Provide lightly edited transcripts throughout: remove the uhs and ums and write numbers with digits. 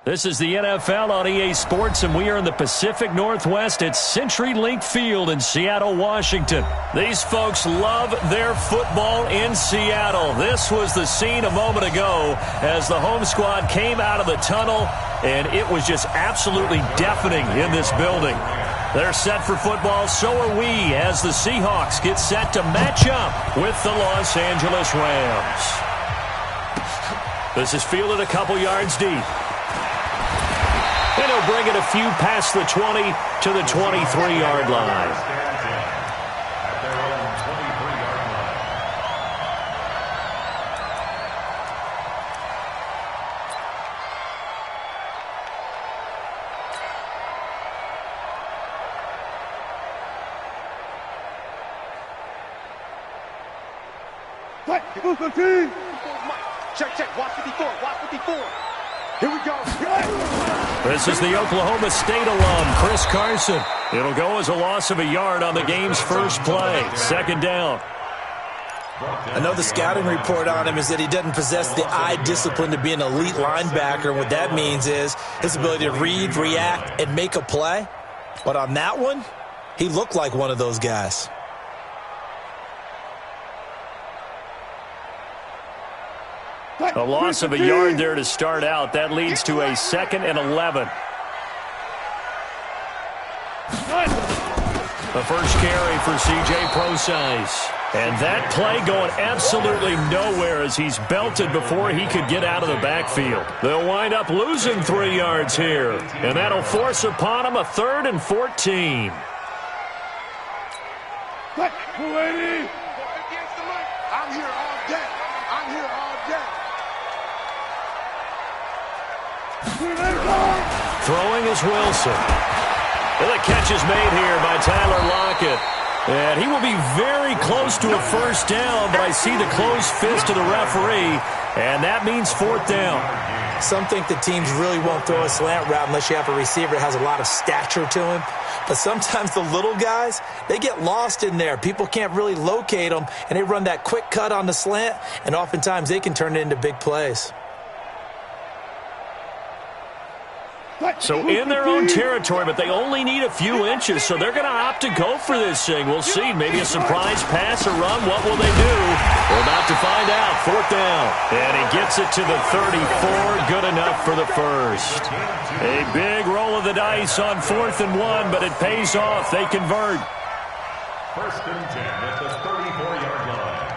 This is the NFL on EA Sports, and we are in the Pacific Northwest at CenturyLink Field in Seattle, Washington. These folks love their football in Seattle. This was the scene a moment ago as the home squad came out of the tunnel, and it was just absolutely deafening in this building. They're set for football, so are we, as the Seahawks get set to match up with the Los Angeles Rams. This is fielded a couple yards deep. And he'll bring it a few past the 20 to the 23-yard line. Check. Watch 54. Here we go. This is the Oklahoma State alum, Chris Carson. It'll go as a loss of a yard on the game's first play. Second down. I know the scouting report on him is that he doesn't possess the eye discipline to be an elite linebacker. And what that means is his ability to read, react, and make a play. But on that one, he looked like one of those guys. A loss of a yard there to start out. That leads to a 2nd and 11. The first carry for C.J. Procise. And that play going absolutely nowhere as he's belted before he could get out of the backfield. They'll wind up losing 3 yards here. And that'll force upon him a 3rd and 14. I'm here all day. Throwing is Wilson. And the catch is made here by Tyler Lockett. And he will be very close to a first down, but I see the closed fist of the referee, and that means 4th down. Some think the teams really won't throw a slant route unless you have a receiver that has a lot of stature to him. But sometimes the little guys, they get lost in there. People can't really locate them, and they run that quick cut on the slant, and oftentimes they can turn it into big plays. So in their own territory, but they only need a few inches, so they're going to opt to go for this thing. We'll see. Maybe a surprise pass or run. What will they do? We're about to find out. 4th down. And he gets it to the 34. Good enough for the first. A big roll of the dice on 4th and 1, but it pays off. They convert. 1st and 10 at the 34-yard line.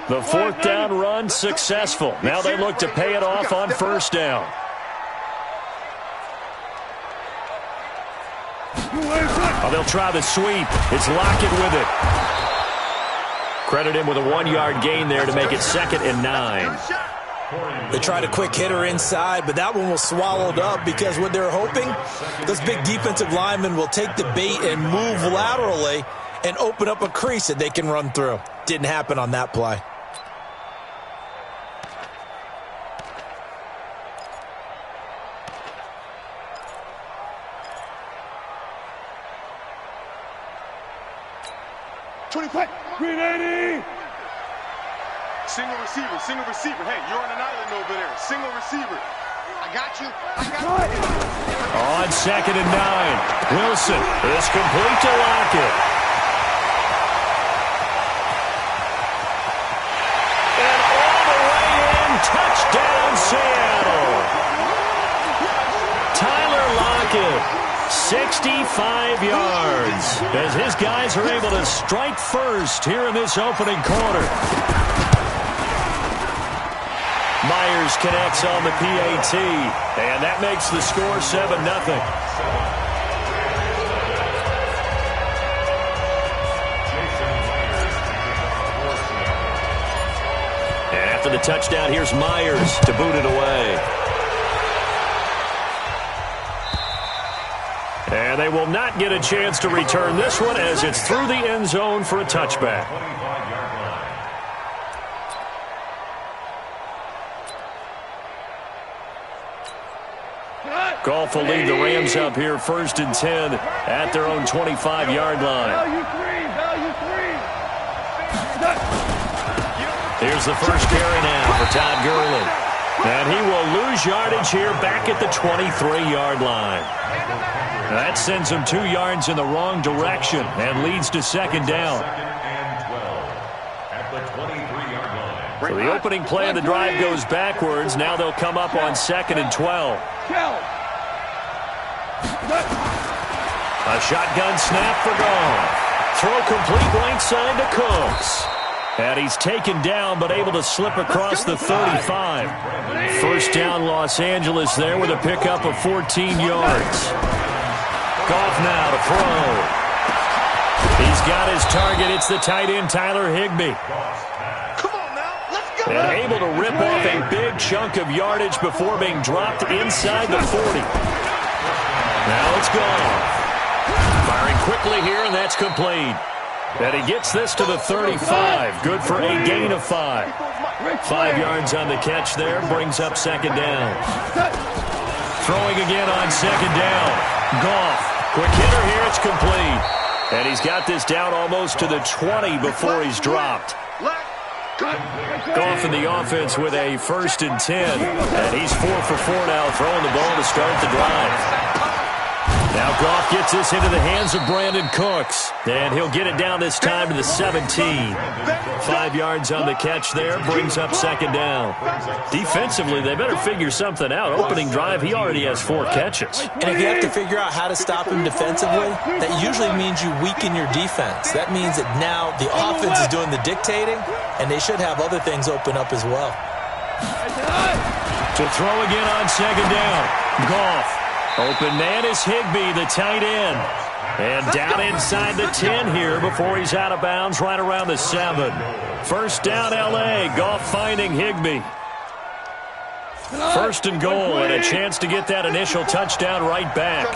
The 4th down run successful. Now they look to pay it off on 1st down. Oh, they'll try the sweep. It's Lockett with it. Credit him with a 1-yard gain there to make it 2nd and 9. They tried a quick hitter inside, but that one was swallowed up because what they're hoping, this big defensive lineman will take the bait and move laterally and open up a crease that they can run through. Didn't happen on that play. Green 80. Single receiver. Hey, you're on an island over there. Single receiver. I got you. On 2nd and 9. Wilson is complete to Lockett. And all the way in. Touchdown, Seattle. Tyler Lockett. 65 yards as his guys are able to strike first here in this opening quarter. Myers connects on the PAT, and that makes the score 7-0. And after the touchdown, here's Myers to boot it away. And they will not get a chance to return this one as it's through the end zone for a touchback. Goff will lead the Rams up here 1st and 10 at their own 25-yard line. Here's the first carry now for Todd Gurley. And he will lose yardage here back at the 23-yard line. That sends him 2 yards in the wrong direction and leads to second down. So the opening play of the drive goes backwards. Now they'll come up on 2nd and 12. A shotgun snap for Goff. Throw complete right side to Cooks. And he's taken down but able to slip across the 35. First down Los Angeles there with a pickup of 14 yards. Goff now to throw. He's got his target. It's the tight end Tyler Higbee. And able to rip off a big chunk of yardage before being dropped inside the 40. Now it's Goff. Firing quickly here, and that's complete. And he gets this to the 35. Good for a gain of 5. 5 yards on the catch there. Brings up second down. Throwing again on second down. Goff. Quick hitter here. It's complete. And he's got this down almost to the 20 before he's dropped. Goff in the offense with a 1st and 10. And he's 4 for 4 now, throwing the ball to start the drive. Now Goff gets this into the hands of Brandon Cooks. And he'll get it down this time to the 17. 5 yards on the catch there. Brings up second down. Defensively, they better figure something out. Opening drive, he already has 4 catches. And if you have to figure out how to stop him defensively, that usually means you weaken your defense. That means that now the offense is doing the dictating, and they should have other things open up as well. To throw again on second down. Goff. Open man is Higbee, the tight end. And down inside the 10 here before he's out of bounds right around the 7. First down L.A. Goff finding Higbee. 1st and goal and a chance to get that initial touchdown right back.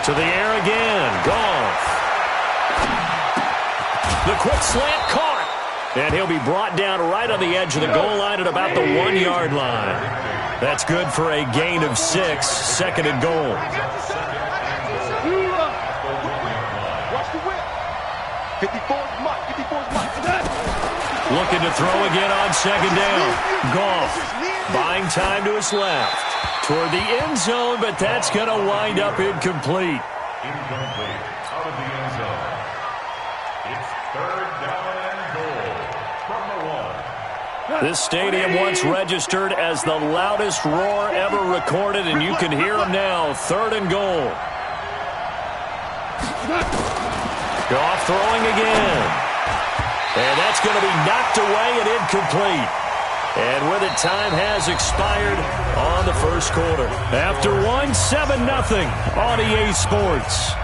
To the air again. Goff. The quick slant caught. And he'll be brought down right on the edge of the goal line at about the 1-yard line. That's good for a gain of 6. 2nd and goal. Looking to throw again on second down. Goff buying time to his left. Toward the end zone, but that's going to wind up incomplete. Incomplete. Out of the end zone. It's 3rd down and goal from the 1. This stadium once registered as the loudest roar ever recorded, and you can hear him now. 3rd and goal. Goff throwing again. And that's going to be knocked away and incomplete. And with it, time has expired on the first quarter. After 1, 7-0 on EA Sports.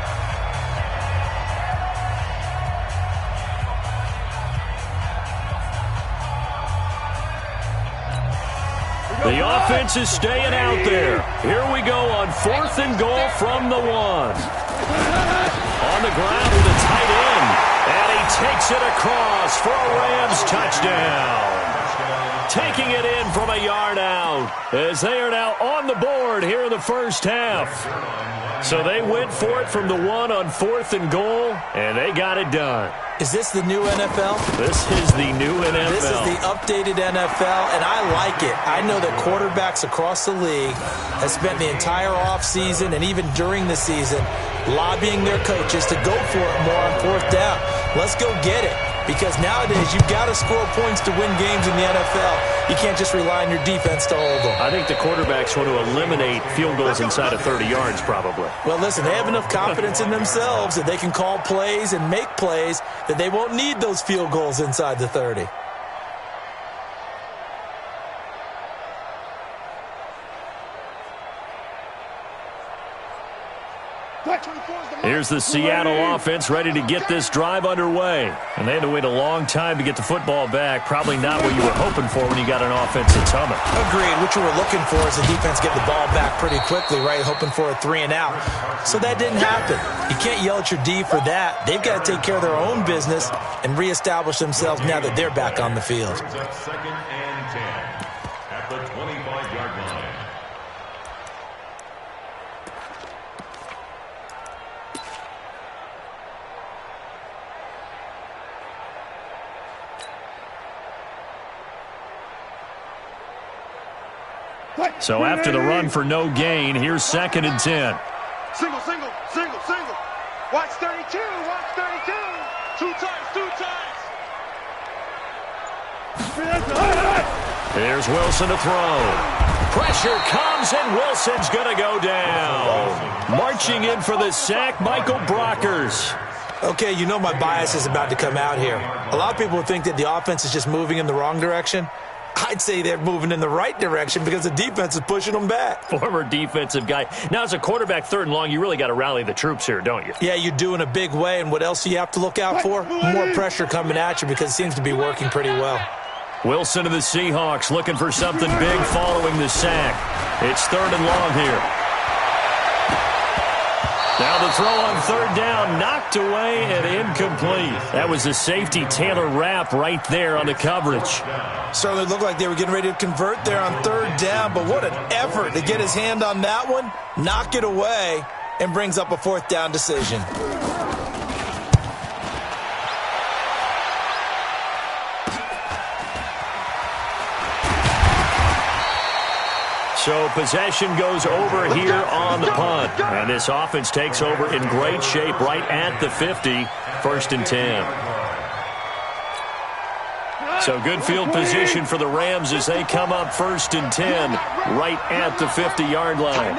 The offense is staying out there. Here we go on 4th and goal from the 1. On the ground with a tight end. And he takes it across for a Rams touchdown. Taking it in from a yard out as they are now on the board here in the first half. So they went for it from the 1 on 4th and goal, and they got it done. Is this the new NFL? This is the new NFL. This is the updated NFL, and I like it. I know that quarterbacks across the league have spent the entire offseason and even during the season lobbying their coaches to go for it more on 4th down. Let's go get it. Because nowadays, you've got to score points to win games in the NFL. You can't just rely on your defense to hold them. I think the quarterbacks want to eliminate field goals inside of 30 yards, probably. Well, listen, they have enough confidence in themselves that they can call plays and make plays that they won't need those field goals inside the 30. Here's the Seattle offense ready to get this drive underway. And they had to wait a long time to get the football back. Probably not what you were hoping for when you got an offense that's humming. Agreed. What you were looking for is the defense get the ball back pretty quickly, right? Hoping for a 3 and out. So that didn't happen. You can't yell at your D for that. They've got to take care of their own business and reestablish themselves now that they're back on the field. 2nd and 10 at the 25-yard line. So after the run for no gain, here's 2nd and 10. Single, single, single, single. Watch 32, watch 32. Two times. Here's Wilson to throw. Pressure comes, and Wilson's going to go down. Marching in for the sack, Michael Brockers. Okay, you know my bias is about to come out here. A lot of people think that the offense is just moving in the wrong direction. I'd say they're moving in the right direction because the defense is pushing them back. Former defensive guy. Now, as a quarterback, 3rd and long, you really got to rally the troops here, don't you? Yeah, you do in a big way, and what else do you have to look out for? More pressure coming at you because it seems to be working pretty well. Wilson to the Seahawks looking for something big following the sack. It's 3rd and long here. Now the throw on 3rd down, knocked away and incomplete. That was the safety Taylor Rapp right there on the coverage. Certainly looked like they were getting ready to convert there on 3rd down, but what an effort to get his hand on that one, knock it away, and brings up a 4th down decision. So possession goes over here on the punt. And this offense takes over in great shape right at the 50, 1st and 10. So good field position for the Rams as they come up 1st and 10 right at the 50-yard line.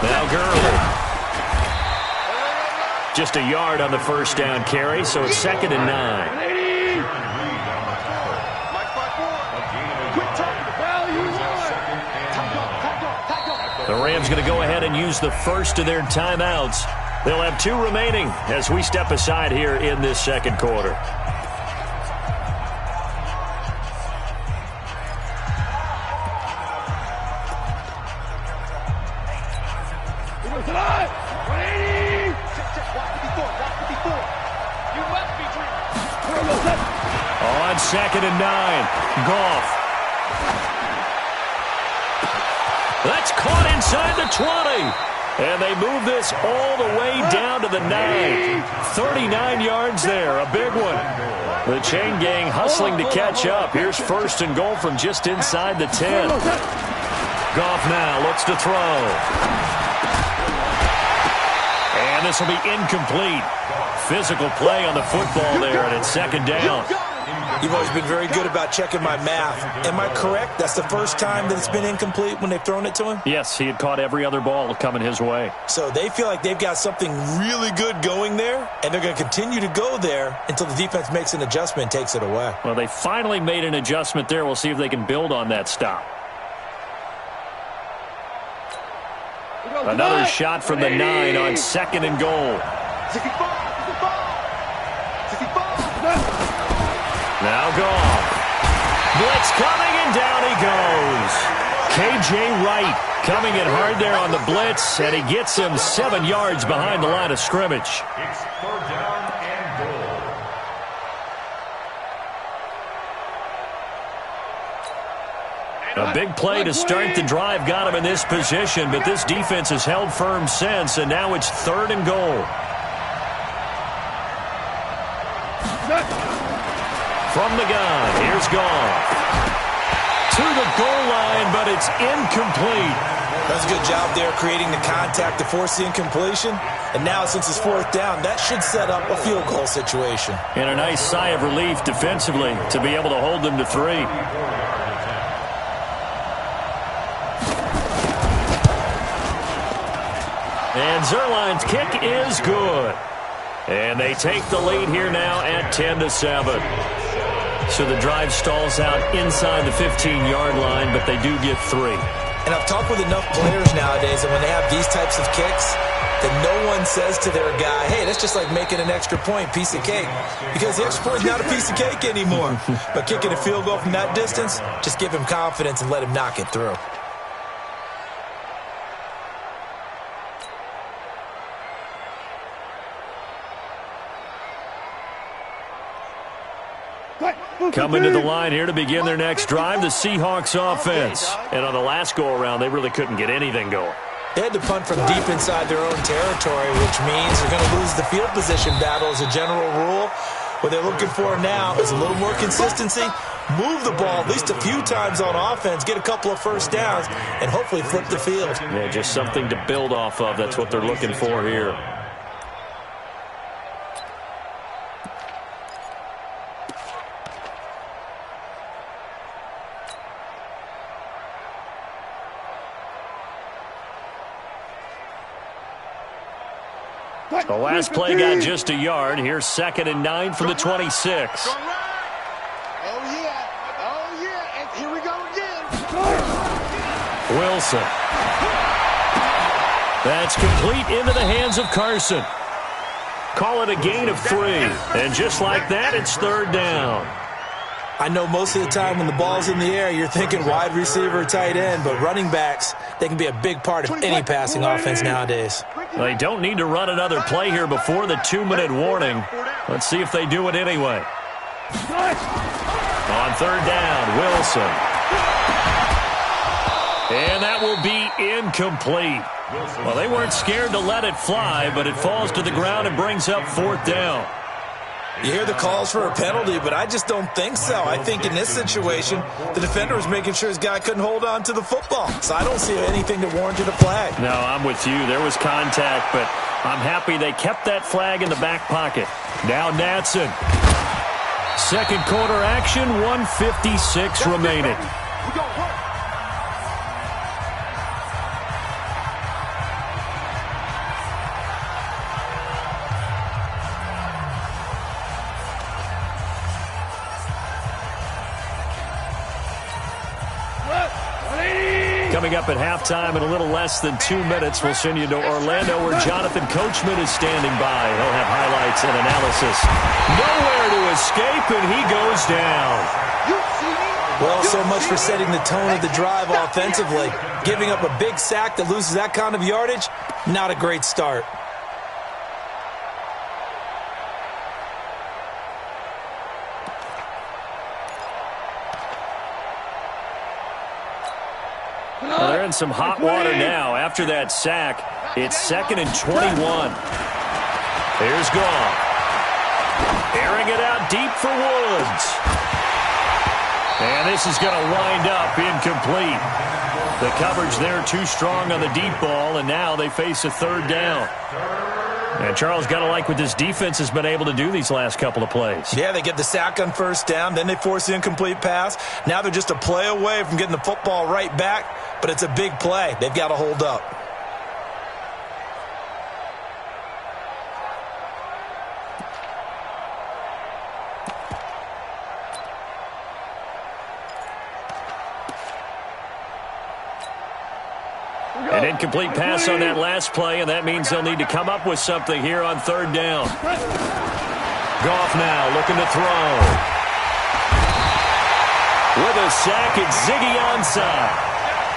Now Gurley. Just a yard on the 1st down carry, so it's 2nd and 9. The Rams going to go ahead and use the first of their timeouts. They'll have 2 remaining as we step aside here in this 2nd quarter. On 2nd and 9, Goff. That's caught inside the 20. And they move this all the way down to the 9. 39 yards there, a big one. The chain gang hustling to catch up. Here's 1st and goal from just inside the 10. Goff now looks to throw. And this will be incomplete. Physical play on the football there, and it's 2nd down. You've always been very good about checking my math. Am I correct? That's the first time that it's been incomplete when they've thrown it to him? Yes, he had caught every other ball coming his way. So they feel like they've got something really good going there, and they're going to continue to go there until the defense makes an adjustment and takes it away. Well, they finally made an adjustment there. We'll see if they can build on that stop. Another shot from the 9 on 2nd and goal. Now Goff. Blitz coming, and down he goes. K.J. Wright coming in hard there on the blitz, and he gets him 7 yards behind the line of scrimmage. It's 3rd down and goal. A big play to start the drive got him in this position, but this defense has held firm since, and now it's 3rd and goal. From the gun, here's Goff. To the goal line, but it's incomplete. That's a good job there creating the contact to force the incompletion. And now, since it's 4th down, that should set up a field goal situation. And a nice sigh of relief defensively to be able to hold them to 3. And Zerline's kick is good. And they take the lead here now at 10-7. So the drive stalls out inside the 15-yard line, but they do get 3. And I've talked with enough players nowadays that when they have these types of kicks, that no one says to their guy, hey, that's just like making an extra point, piece of cake. Because the extra point is not a piece of cake anymore. But kicking a field goal from that distance, just give him confidence and let him knock it through. Coming to the line here to begin their next drive, the Seahawks offense. And on the last go-around, they really couldn't get anything going. They had to punt from deep inside their own territory, which means they're going to lose the field position battle as a general rule. What they're looking for now is a little more consistency, move the ball at least a few times on offense, get a couple of first downs, and hopefully flip the field. Yeah, just something to build off of. That's what they're looking for here. The last play got just a yard. Here's 2nd and 9 from the 26. Oh, yeah. Oh, yeah. And here we go again. Wilson. That's complete into the hands of Carson. Call it a gain of 3. And just like that, it's 3rd down. I know most of the time when the ball's in the air, you're thinking wide receiver or tight end, but running backs, they can be a big part of any passing offense nowadays. They don't need to run another play here before the 2-minute warning. Let's see if they do it anyway. On 3rd down, Wilson. And that will be incomplete. Well, they weren't scared to let it fly, but it falls to the ground and brings up 4th down. You hear the calls for a penalty, but I just don't think so. I think in this situation, the defender was making sure his guy couldn't hold on to the football. So I don't see anything that warranted a flag. No, I'm with you. There was contact, but I'm happy they kept that flag in the back pocket. Now Natson. Second quarter action, 1:56 remaining. Coming up at halftime in a little less than 2 minutes, we'll send you to Orlando where Jonathan Coachman is standing by. He'll have highlights and analysis. Nowhere to escape, and he goes down. Well, so much for setting the tone of the drive offensively. Giving up a big sack that loses that kind of yardage, not a great start. Well, they're in some hot water now. After that sack, it's 2nd and 21. Here's Goff. Airing it out deep for Woods. And this is going to wind up incomplete. The coverage there too strong on the deep ball, and now they face a 3rd down. And Charles, got to like what this defense has been able to do these last couple of plays. Yeah, they get the sack on 1st down, then they force the incomplete pass. Now they're just a play away from getting the football right back, but it's a big play. They've got to hold up. An incomplete pass on that last play, and that means they'll need to come up with something here on 3rd down. Goff now looking to throw. With a sack, it's Ziggy onside.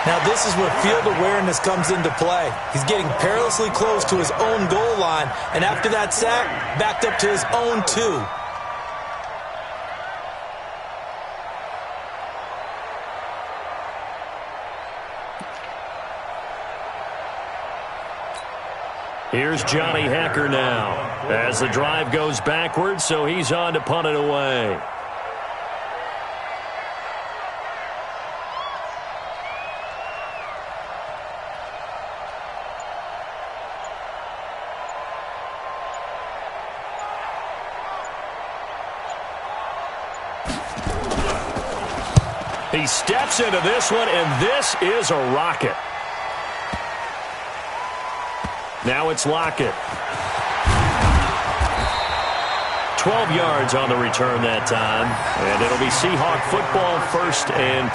Now this is where field awareness comes into play. He's getting perilously close to his own goal line, and after that sack, backed up to his own 2. Here's Johnny Hacker now as the drive goes backwards, so he's on to punt it away. He steps into this one, and this is a rocket. Now it's Lockett. 12 yards on the return that time. And it'll be Seahawk football, 1st and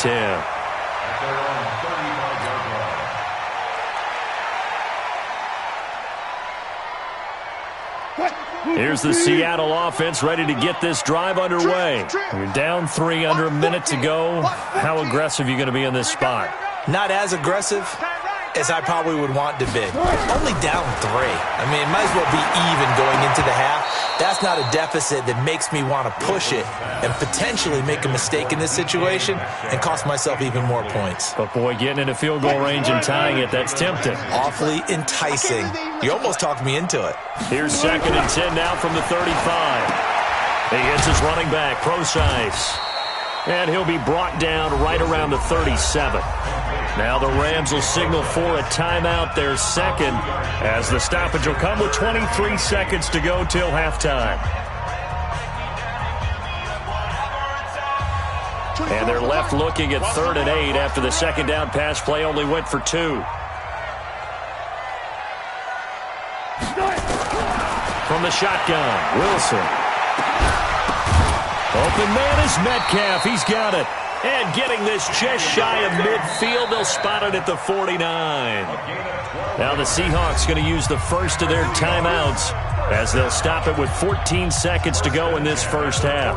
10. Here's the Seattle offense ready to get this drive underway. You're down 3 under a minute to go. How aggressive are you going to be in this spot? Not as aggressive as I probably would want to be. Only down 3. I mean, it might as well be even going into the half. That's not a deficit that makes me want to push it and potentially make a mistake in this situation and cost myself even more points. But, boy, getting into field goal range and tying it, that's tempting. Awfully enticing. You almost talked me into it. Here's 2nd and 10 now from the 35. He hits his running back, Procise. And he'll be brought down right around the 37. Now the Rams will signal for a timeout, their second, as the stoppage will come with 23 seconds to go till halftime. And they're left looking at 3rd and 8 after the second down pass play only went for 2. From the shotgun, Wilson. Open man is Metcalf. He's got it. And getting this just shy of midfield, they'll spot it at the 49. Now the Seahawks going to use the first of their timeouts as they'll stop it with 14 seconds to go in this first half.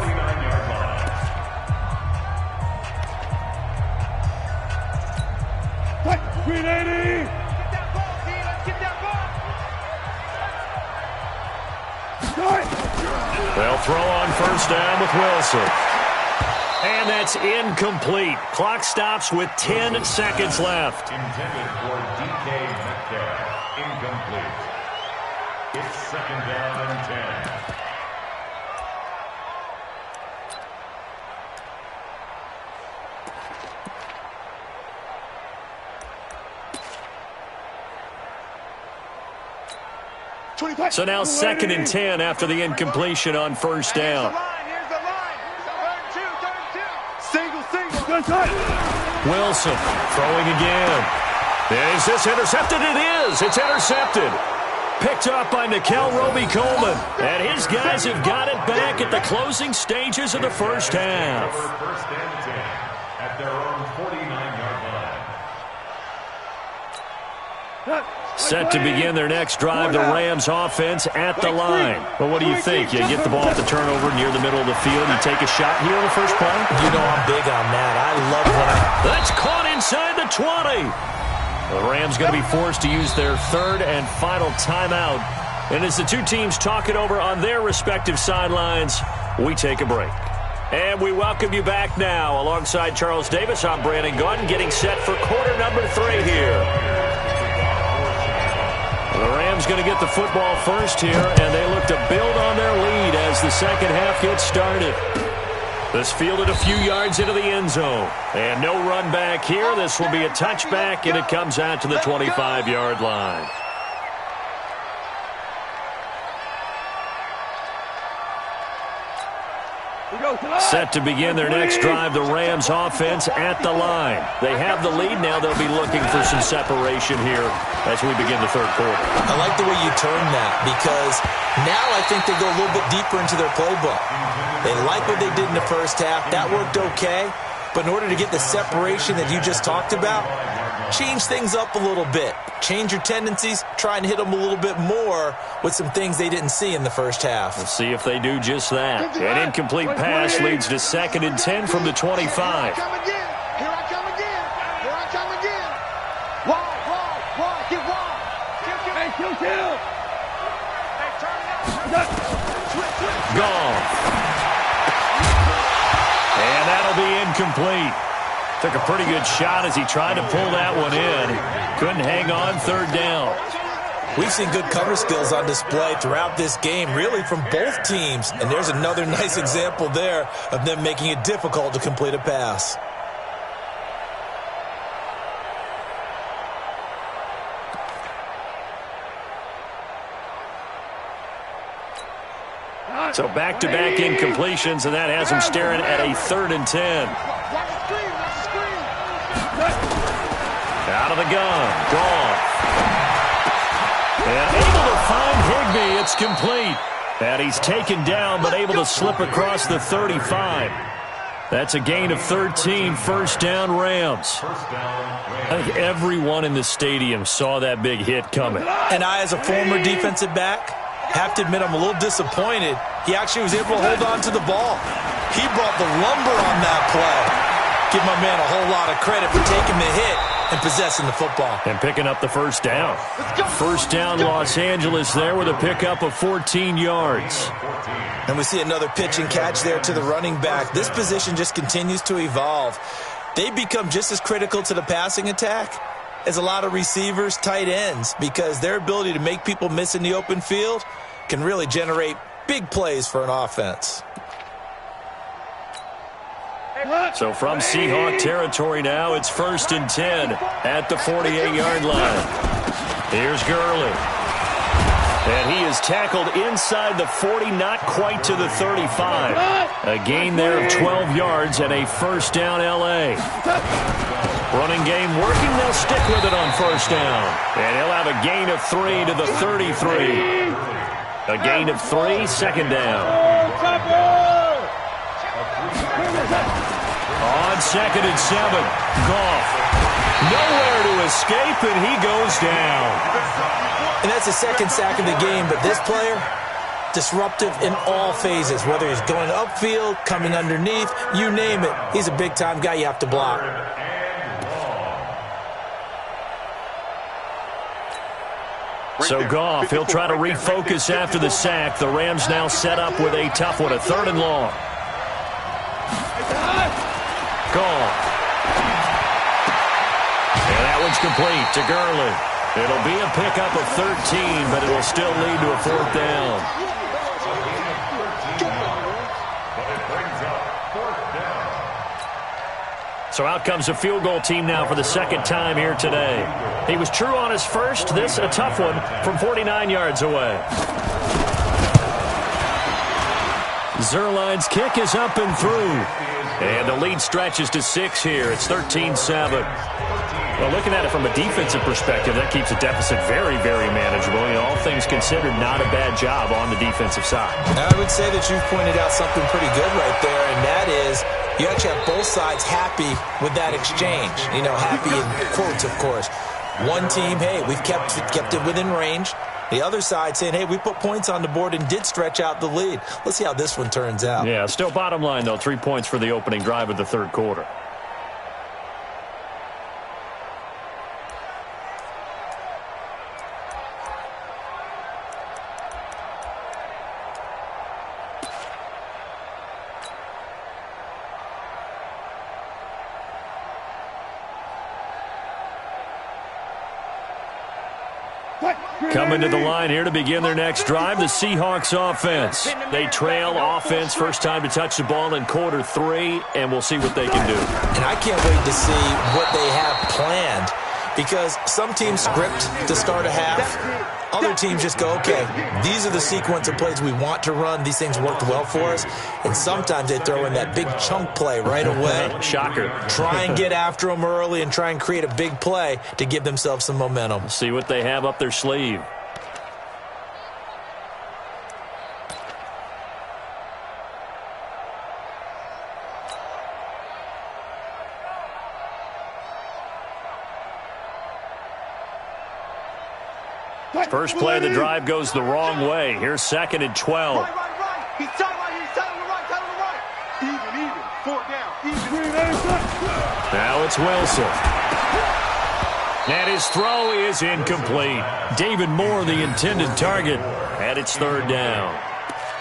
They'll throw on first down with Wilson. And that's incomplete. Clock stops with 10 seconds left. Intended for DK Metcalf. Incomplete. It's 2nd down and 10. So now 2nd and 10 after the incompletion on first down. Here's the line. Single. Wilson throwing again. Is this intercepted? It is. It's intercepted. Picked up by Nikel Roby-Coleman. And his guys have got it back at the closing stages of the first half. First and 10 at their own 49-yard line. Set to begin their next drive, the Rams offense at the line. But what do you think? You get the ball off the turnover near the middle of the field. You take a shot here in the first play? You know I'm big on that. I love when That's caught inside the 20. The Rams going to be forced to use their 3rd and final timeout. And as the two teams talk it over on their respective sidelines, we take a break. And we welcome you back now. Alongside Charles Davis, I'm Brandon Gaudin, getting set for quarter number 3 here. The Rams going to get the football first here, and they look to build on their lead as the second half gets started. This fielded a few yards into the end zone. And no run back here. This will be a touchback, and it comes out to the 25-yard line. Set to begin their next drive, the Rams offense at the line. They have the lead. Now they'll be looking for some separation here as we begin the third quarter. I like the way you turn that, because now I think they go a little bit deeper into their playbook. They like what they did in the first half. That worked okay. But in order to get the separation that you just talked about, change things up a little bit. Change your tendencies. Try and hit them a little bit more with some things they didn't see in the first half. Let's see if they do just that. An incomplete pass leads to 2nd and 10 from the 25. Here I come again. Wide. Get wide. Hey, kill. Hey, turn it out. Gone. And that'll be incomplete. Took a pretty good shot as he tried to pull that one in. Couldn't hang on 3rd down. We've seen good cover skills on display throughout this game, really from both teams. And there's another nice example there of them making it difficult to complete a pass. So back-to-back incompletions, and that has him staring at a 3rd and 10. Out of the gun. Gone. And able to find Higbee. It's complete. And he's taken down, but able to slip across the 35. That's a gain of 13. First down, Rams. I think everyone in the stadium saw that big hit coming. And I, as a former defensive back, have to admit I'm a little disappointed. He actually was able to hold on to the ball. He brought the lumber on that play. Give my man a whole lot of credit for taking the hit and possessing the football. And picking up the first down. First down, Los Angeles there with a pickup of 14 yards. And we see another pitch and catch there to the running back. This position just continues to evolve. They become just as critical to the passing attack as a lot of receivers, tight ends, because their ability to make people miss in the open field can really generate big plays for an offense. So from Seahawk territory now, it's 1st and 10 at the 48-yard line. Here's Gurley. And he is tackled inside the 40, not quite to the 35. A gain there of 12 yards and a first down L.A. Running game working. They'll stick with it on first down. And he'll have a gain of 3 to the 33. A gain of 3, second down. On 2nd and 7, Goff. Nowhere to escape, and he goes down. And that's the second sack of the game, but this player, disruptive in all phases, whether he's going upfield, coming underneath, you name it. He's a big-time guy you have to block. So Goff, he'll try to refocus after the sack. The Rams now set up with a tough one, a 3rd and long. Goff. And that one's complete to Gurley. It'll be a pickup of 13, but it'll still lead to a 4th down. So out comes a field goal team now for the second time here today. He was true on his first. This a tough one from 49 yards away. Zerline's kick is up and through. And the lead stretches to 6 here. It's 13-7. Well, looking at it from a defensive perspective, that keeps the deficit very, very manageable. You know, all things considered, not a bad job on the defensive side. I would say that you've pointed out something pretty good right there, and that is you actually have both sides happy with that exchange. You know, happy in quotes, of course. One team, hey, we've kept it within range. The other side saying, hey, we put points on the board and did stretch out the lead. Let's see how this one turns out. Yeah, still bottom line, though, 3 points for the opening drive of the third quarter. Coming to the line here to begin their next drive, the Seahawks offense. They trail offense, first time to touch the ball in quarter 3, and we'll see what they can do. And I can't wait to see what they have planned, because some teams script to start a half. Other teams just go, okay, these are the sequence of plays we want to run. These things worked well for us. And sometimes they throw in that big chunk play right away. Shocker. Try and get after them early and try and create a big play to give themselves some momentum. See what they have up their sleeve. First play of the drive goes the wrong way. Here's 2nd and 12. Right. He's sideline to the right. Even. 4 down. Now it's Wilson. And his throw is incomplete. David Moore, the intended target, and it's 3rd down.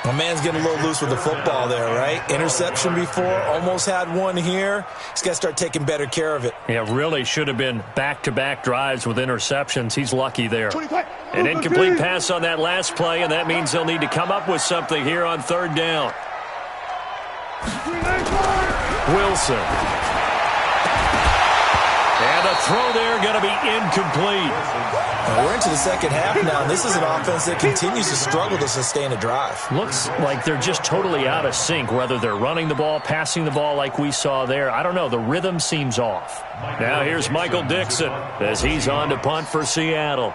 My man's getting a little loose with the football there, right? Interception before, almost had one here. He's got to start taking better care of it. Yeah, really should have been back-to-back drives with interceptions. He's lucky there. An incomplete pass on that last play, and that means they'll need to come up with something here on 3rd down. Wilson. And the throw there going to be incomplete. Well, we're into the second half now, and this is an offense that continues to struggle to sustain a drive. Looks like they're just totally out of sync, whether they're running the ball, passing the ball like we saw there. I don't know. The rhythm seems off. Now here's Michael Dixon as he's on to punt for Seattle.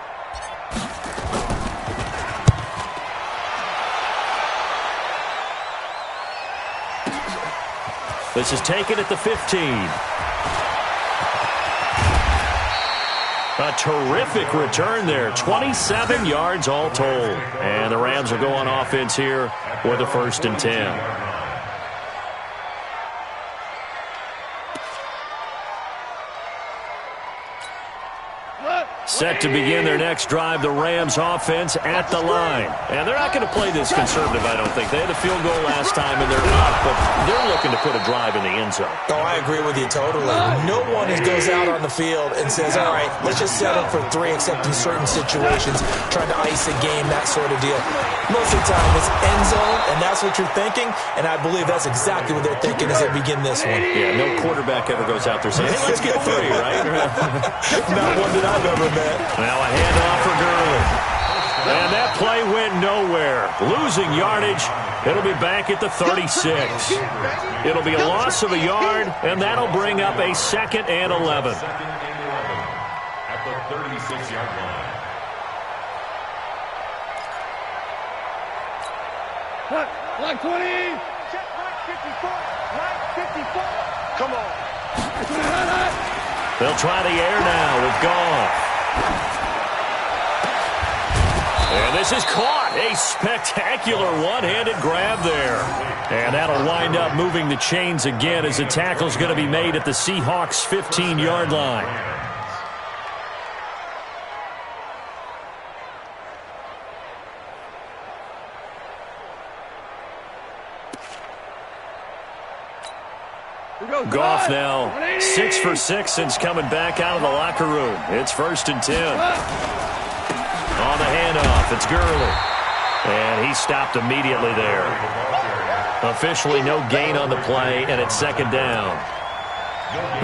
This is taken at the 15. A terrific return there. 27 yards all told. And the Rams will go on offense here with a 1st and 10. Set to begin their next drive, the Rams offense at the line. And they're not going to play this conservative, I don't think. They had a field goal last time, and they're up, but they're looking to put a drive in the end zone. Oh, I agree with you totally. No one goes out on the field and says, all right, let's just settle for 3, except in certain situations, trying to ice a game, that sort of deal. Most of the time, it's end zone, and that's what you're thinking, and I believe that's exactly what they're thinking as they begin this one. Yeah, no quarterback ever goes out there saying, hey, let's get 3, right? Not one that I've ever met. Now a handoff for Gurley. And that play went nowhere. Losing yardage. It'll be back at the 36. It'll be a loss of a yard, and that'll bring up a 2nd and 11. At the 36-yard line. Line 20. Check line 54. Line 54. Come on. They'll try the air now with Goff. And this is caught. A spectacular one-handed grab there. And that'll wind up moving the chains again as the tackle's going to be made at the Seahawks' 15-yard line. Goff now 6 for 6 since coming back out of the locker room. It's 1st and 10. On the handoff, it's Gurley. And he stopped immediately there. Officially no gain on the play, and it's 2nd down.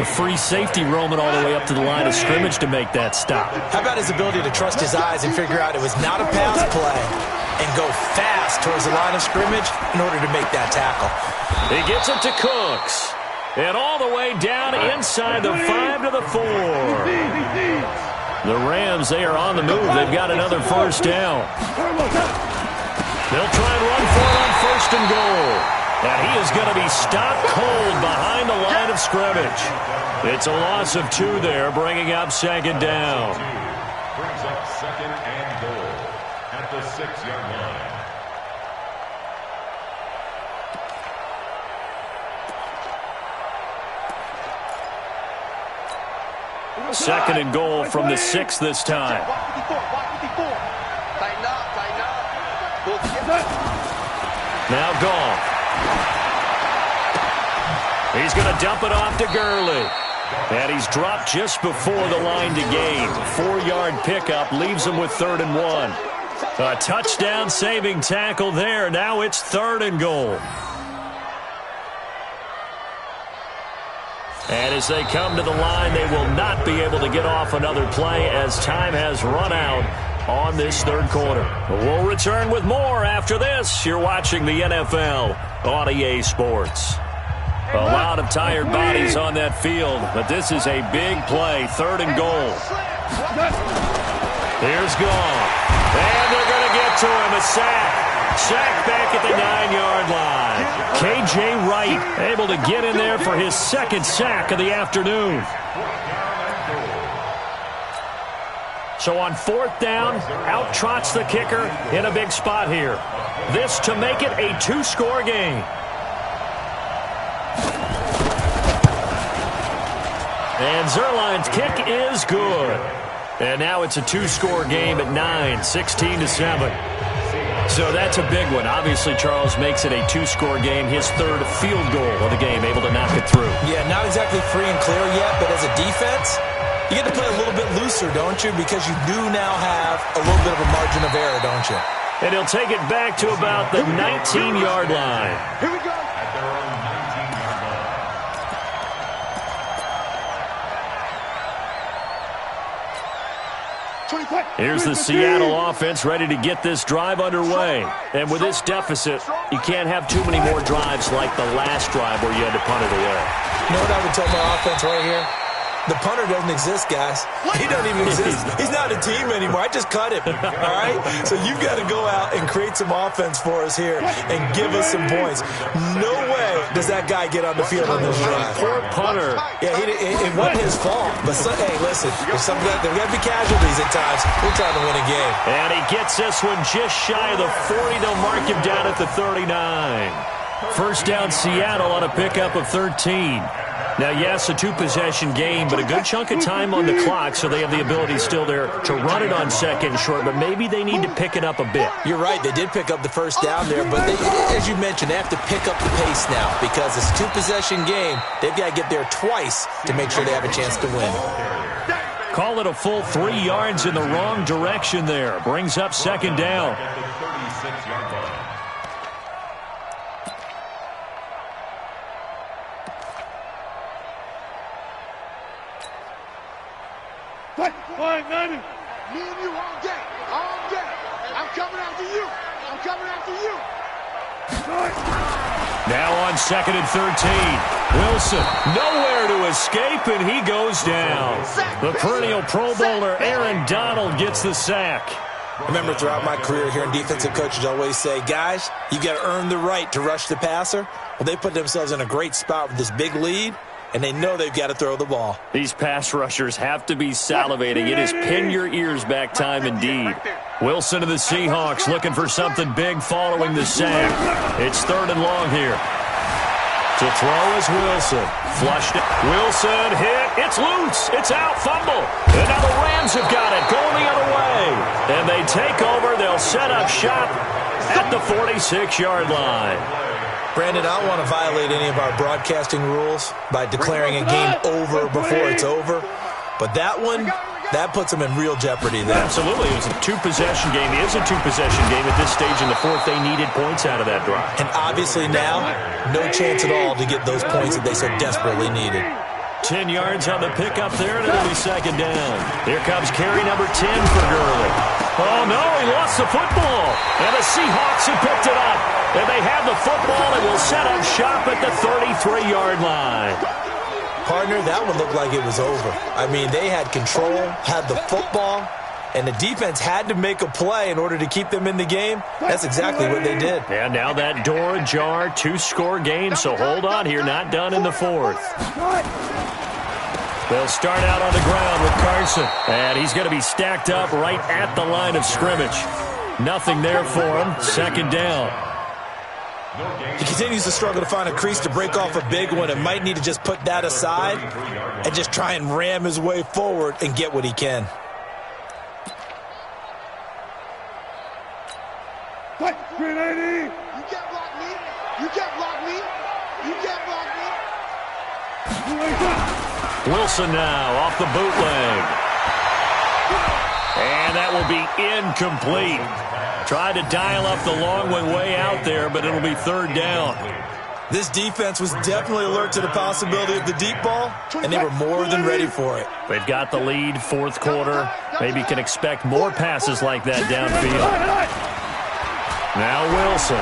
A free safety roaming all the way up to the line of scrimmage to make that stop. How about his ability to trust his eyes and figure out it was not a pass play and go fast towards the line of scrimmage in order to make that tackle? He gets it to Cooks. And all the way down inside the 5 to the 4. The Rams, they are on the move. They've got another 1st down. They'll try and run for it on 1st and goal. And he is going to be stopped cold behind the line of scrimmage. It's a loss of 2 there, bringing up 2nd down. Brings up 2nd and goal at the 6-yard line. Second and goal from the 6 this time. Now Goff. He's going to dump it off to Gurley. And he's dropped just before the line to gain. 4-yard pickup leaves him with 3rd and 1. A touchdown saving tackle there. Now it's 3rd and goal. And as they come to the line, they will not be able to get off another play as time has run out on this 3rd quarter. We'll return with more after this. You're watching the NFL on EA Sports. A lot of tired bodies on that field, but this is a big play. 3rd and goal. Here's Goff. And they're going to get to him. A sack. Sack back at the 9-yard line. K.J. Wright able to get in there for his 2nd sack of the afternoon. So on 4th down, out trots the kicker in a big spot here. This to make it a 2-score game. And Zerline's kick is good. And now it's a 2-score game at 9, 16-7. So that's a big one. Obviously, Charles makes it a 2-score game. His 3rd field goal of the game, able to knock it through. Yeah, not exactly free and clear yet, but as a defense, you get to play a little bit looser, don't you? Because you do now have a little bit of a margin of error, don't you? And he'll take it back to about the 19-yard line. Here we go. At their own 19-yard line. Here's the Seattle offense ready to get this drive underway. And with this deficit, you can't have too many more drives like the last drive where you had to punt it away. You know what I would tell my offense right here? The punter doesn't exist, guys. He doesn't even exist. He's not a team anymore. I just cut him, all right? So you've got to go out and create some offense for us here and give us some points. No way does that guy get on the field on this drive. Poor punter. Yeah, it wasn't his fault. But, hey, listen, there's got to be casualties at times. We're trying to win a game. And he gets this one just shy of the 40. They'll mark him down at the 39. First down Seattle on a pickup of 13. Now, yes, a two-possession game, but a good chunk of time on the clock, so they have the ability still there to run it on second and short, but maybe they need to pick it up a bit. You're right. They did pick up the first down there, but they, as you mentioned, they have to pick up the pace now because it's a two-possession game. They've got to get there twice to make sure they have a chance to win. Call it a full 3 yards in the wrong direction there. Brings up second down. Fine, 90. Me and you all day. All day. I'm coming after you. I'm coming after you. Now on second and 13. Wilson nowhere to escape, and he goes down. The perennial Pro Bowler Aaron Donald gets the sack. Remember, throughout my career here in defensive coaches always say, guys, you got to earn the right to rush the passer. Well, they put themselves in a great spot with this big lead, and they know they've got to throw the ball. These pass rushers have to be salivating. It is pin your ears back time indeed. Wilson of the Seahawks looking for something big following the sack. It's third and long here. To throw is Wilson. Flushed it. Wilson hit. It's loose. It's out. Fumble. And now the Rams have got it. Going the other way. And they take over. They'll set up shop at the 46-yard line. Brandon, I don't want to violate any of our broadcasting rules by declaring a game over before it's over. But that one, that puts them in real jeopardy there. Absolutely. It was a two-possession game. It is a two-possession game at this stage in the fourth. They needed points out of that drive. And obviously now, no chance at all to get those points that they so desperately needed. 10 yards on the pickup there, and it'll be second down. Here comes carry number 10 for Gurley. Oh, no, he lost the football. And the Seahawks have picked it up. And they have the football and will set up shop at the 33-yard line. Partner, that one looked like it was over. I mean, they had control, had the football, and the defense had to make a play in order to keep them in the game. That's exactly what they did. And now that door ajar, two-score game, so hold on here, not done in the fourth. They'll start out on the ground with Carson, and he's going to be stacked up right at the line of scrimmage. Nothing there for him, second down. He continues to struggle to find a crease to break off a big one and might need to just put that aside and just try and ram his way forward and get what he can. Fight, 380. You can't block me. You can't block me. You can't block me. Wilson now off the bootleg. And that will be incomplete. Tried to dial up the long way out there, but it'll be third down. This defense was definitely alert to the possibility of the deep ball, and they were more than ready for it. They've got the lead, fourth quarter. Maybe can expect more passes like that downfield. Now Wilson.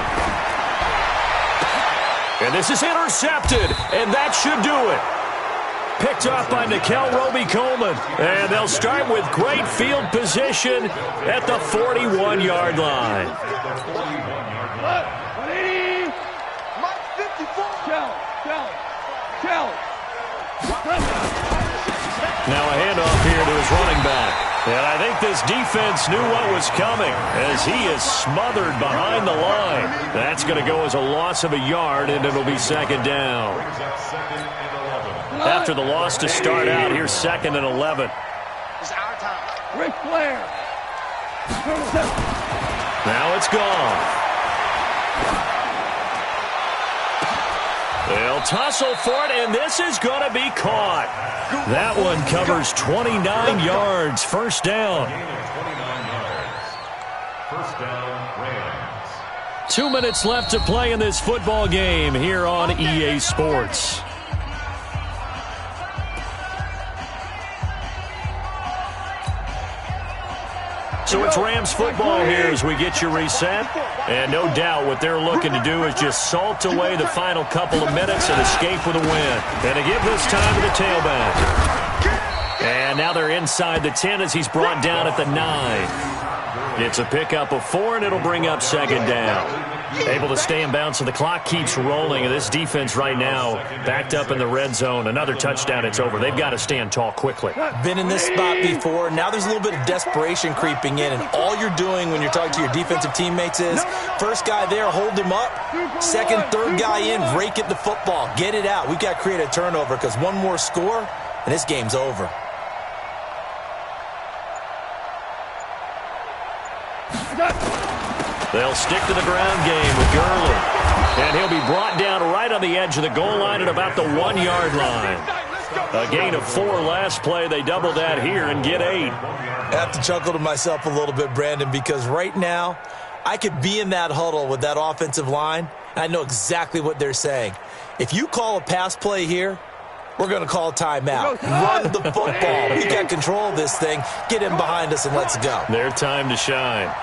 And this is intercepted, and that should do it. Picked up by Nikel Roby-Coleman. And they'll start with great field position at the 41-yard line. Now a handoff here to his running back. And I think this defense knew what was coming as he is smothered behind the line. That's going to go as a loss of a yard, and it'll be second down. After the loss to start out, here's second and 11. It's our time. Ric Flair. Now it's gone. They'll tussle for it, and this is going to be caught. That one covers 29 yards. First down. First down, Rams. 2 minutes left to play in this football game here on EA Sports. So it's Rams football here as we get you reset. And no doubt what they're looking to do is just salt away the final couple of minutes and escape with a win. And to give this time to the tailback. And now they're inside the 10 as he's brought down at the 9. It's a pickup of 4, and it'll bring up second down. Able to stay in bounds, so the clock keeps rolling. And this defense right now backed up in the red zone. Another touchdown, it's over. They've got to stand tall quickly. Been in this spot before. Now there's a little bit of desperation creeping in, and all you're doing when you're talking to your defensive teammates is first guy there, hold him up. Second, third guy in, rake it the football. Get it out. We've got to create a turnover because one more score, and this game's over. They'll stick to the ground game with Gurley. And he'll be brought down right on the edge of the goal line at about the 1-yard line. A gain of 4 last play. They double that here and get 8. I have to chuckle to myself a little bit, Brandon, because right now I could be in that huddle with that offensive line, and I know exactly what they're saying. If you call a pass play here, we're going to call a timeout. Run the football. We got control of this thing. Get in behind us and let's go. Their time to shine.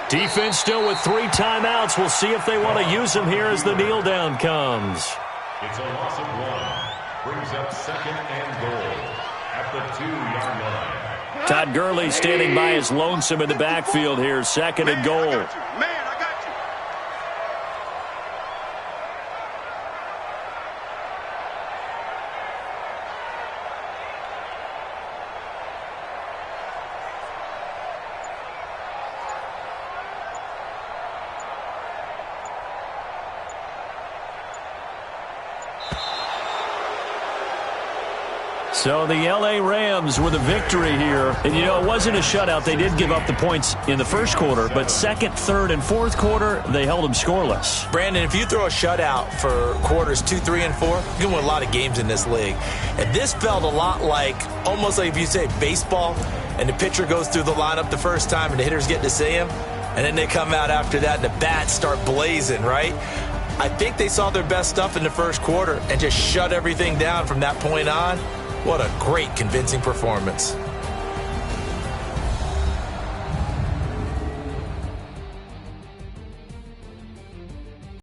Defense still with 3 timeouts. We'll see if they want to use them here as the kneel down comes. It's a loss of 1. Brings up second and goal at the 2-yard line. Todd Gurley standing by his lonesome in the backfield here. Second and goal. So the L.A. Rams with a victory here. And, you know, it wasn't a shutout. They did give up the points in the first quarter, but second, third, and fourth quarter, they held them scoreless. Brandon, if you throw a shutout for quarters 2, 3, and 4, you can win a lot of games in this league. And this felt a lot like, almost like if you say baseball, and the pitcher goes through the lineup the first time, and the hitters get to see him, and then they come out after that, and the bats start blazing, right? I think they saw their best stuff in the first quarter and just shut everything down from that point on. What a great, convincing performance.